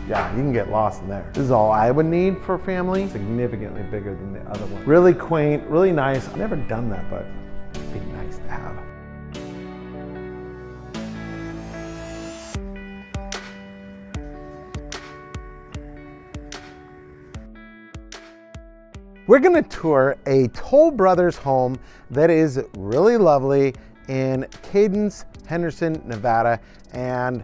Yeah, you can get lost in there. This is all I would need for a family. Significantly bigger than the other one. Really quaint, really nice. I've never done that, but it'd be nice to have. We're gonna tour a Toll Brothers home that is really lovely in Cadence Henderson, Nevada. And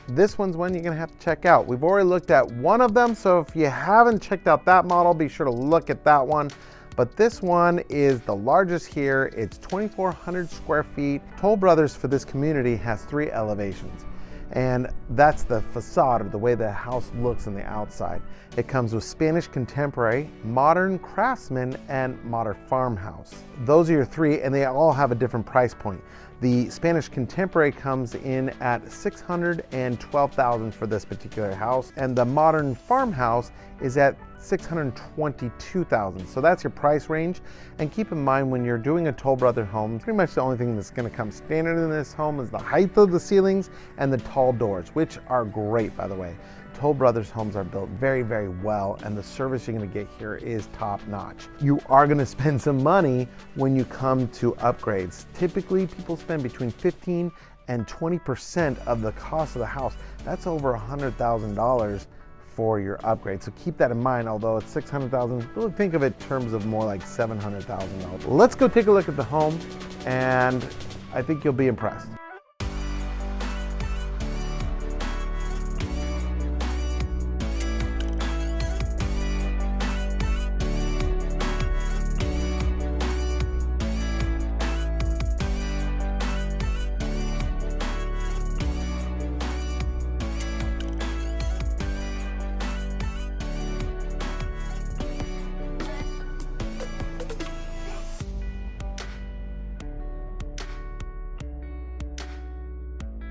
this one's one you're gonna have to check out. We've already looked at one of them, so if you haven't checked out that model, be sure to look at that one. But this one is the largest here. It's 2,400 square feet. Toll Brothers for this community has 3 elevations. And that's the facade, or the way the house looks on the outside. It comes with Spanish contemporary, modern craftsman, and modern farmhouse. Those are your 3, and they all have a different price point. The Spanish contemporary comes in at $612,000 for this particular house, and the modern farmhouse is at $622,000. So that's your price range. And keep in mind, when you're doing a Toll Brother home, pretty much the only thing that's gonna come standard in this home is the height of the ceilings and the tall doors, which are great, by the way. Toll Brothers homes are built very, very well, and the service you're gonna get here is top notch. You are gonna spend some money when you come to upgrades. Typically, people spend between 15 and 20% of the cost of the house. That's over $100,000 for your upgrade. So keep that in mind. Although it's $600,000, really think of it in terms of more like $700,000. Let's go take a look at the home, and I think you'll be impressed.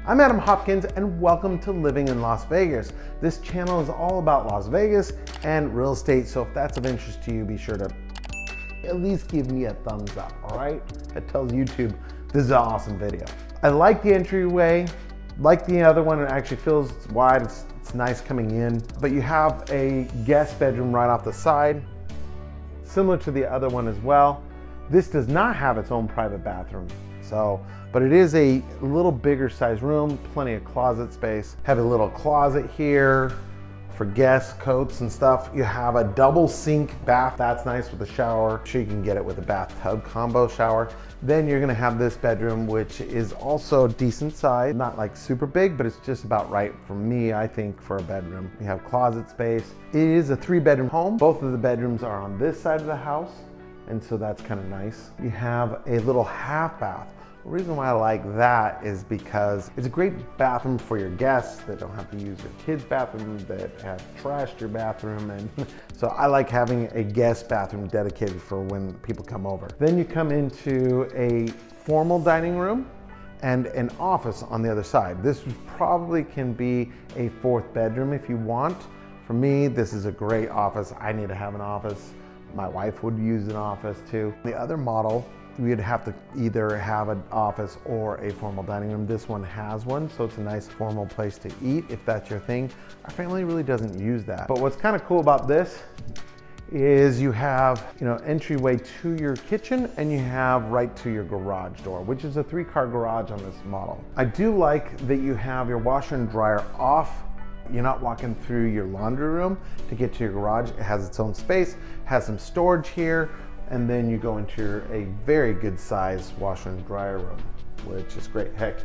I'm Adam Hopkins, and welcome to Living in Las Vegas. This channel is all about Las Vegas and real estate, so if that's of interest to you, be sure to at least give me a thumbs up, all right? That tells YouTube this is an awesome video. I like the entryway, like the other one. It actually feels wide, it's nice coming in, but you have a guest bedroom right off the side, similar to the other one as well. This does not have its own private bathroom. But it is a little bigger size room, plenty of closet space. Have a little closet here for guests, coats and stuff. You have a double sink bath. That's nice with a shower. Sure, you can get it with a bathtub combo shower. Then you're gonna have this bedroom, which is also decent size. Not like super big, but it's just about right for me, I think, for a bedroom. You have closet space. It is a 3-bedroom home. Both of the bedrooms are on this side of the house, and so that's kind of nice. You have a little half bath. The reason why I like that is because it's a great bathroom for your guests that don't have to use your kids' bathroom, that have trashed your bathroom. And so I like having a guest bathroom dedicated for when people come over. Then you come into a formal dining room and an office on the other side. This probably can be a 4th bedroom if you want. For me, this is a great office. I need to have an office. My wife would use an office too. The other model, we'd have to either have an office or a formal dining room. This one has one, so it's a nice formal place to eat if that's your thing. Our family really doesn't use that. But what's kind of cool about this is you have, entryway to your kitchen, and you have right to your garage door, which is a 3-car garage on this model. I do like that you have your washer and dryer off. You're not walking through your laundry room to get to your garage. It has its own space, has some storage here, and then you go into a very good size washer and dryer room, which is great. Heck,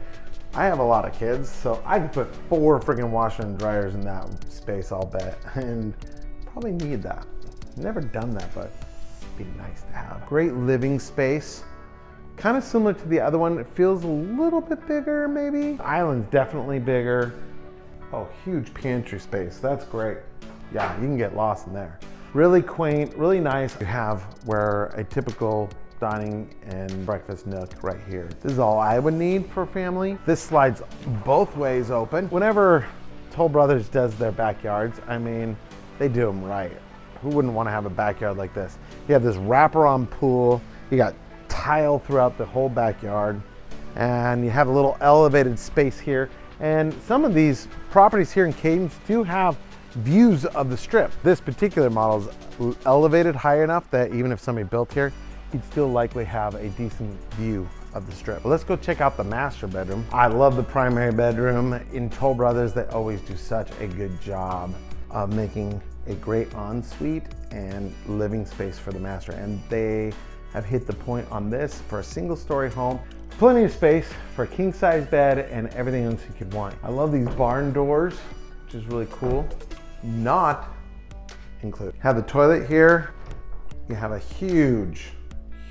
I have a lot of kids, so I could put 4 freaking washer and dryers in that space, I'll bet, and probably need that. Never done that, but it'd be nice to have. Great living space. Kind of similar to the other one. It feels a little bit bigger, maybe. The island's definitely bigger. Oh, huge pantry space. That's great. Yeah, you can get lost in there. Really quaint, really nice. You have where a typical dining and breakfast nook right here. This is all I would need for a family. This slides both ways open. Whenever Toll Brothers does their backyards, I mean, they do them right. Who wouldn't want to have a backyard like this? You have this wraparound pool. You got tile throughout the whole backyard, and you have a little elevated space here. And some of these properties here in Cadence do have views of the strip. This particular model is elevated high enough that even if somebody built here, you'd still likely have a decent view of the strip. But let's go check out the master bedroom. I love the primary bedroom. In Toll Brothers, they always do such a good job of making a great ensuite and living space for the master. And they have hit the point on this for a single story home. Plenty of space for a king size bed and everything else you could want. I love these barn doors, which is really cool. Not included. Have the toilet here. You have a huge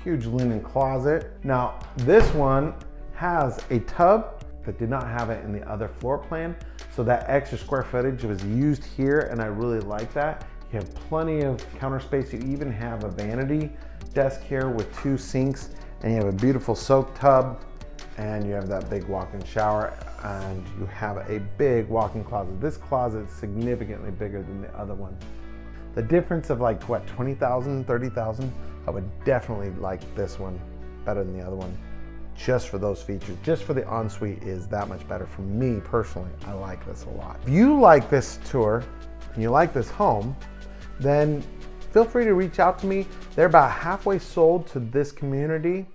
linen closet. Now, this one has a tub that did not have it in the other floor plan. So that extra square footage was used here, and I really like that. You have plenty of counter space. You even have a vanity desk here with 2 sinks, and you have a beautiful soak tub, and you have that big walk-in shower, and you have a big walk-in closet. This closet is significantly bigger than the other one. The difference of like, what, 20,000, 30,000? I would definitely like this one better than the other one. Just for those features, just for the ensuite is that much better. For me personally, I like this a lot. If you like this tour and you like this home, then feel free to reach out to me. They're about halfway sold to this community,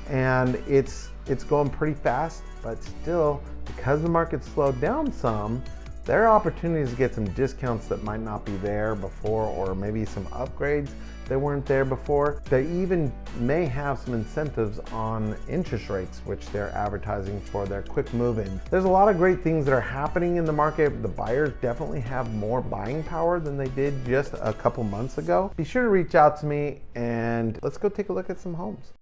and it's going pretty fast, but still, because the market slowed down some, there are opportunities to get some discounts that might not be there before, or maybe some upgrades that weren't there before. They even may have some incentives on interest rates, which they're advertising for their quick move-in. There's a lot of great things that are happening in the market. The buyers definitely have more buying power than they did just a couple months ago. Be sure to reach out to me and let's go take a look at some homes.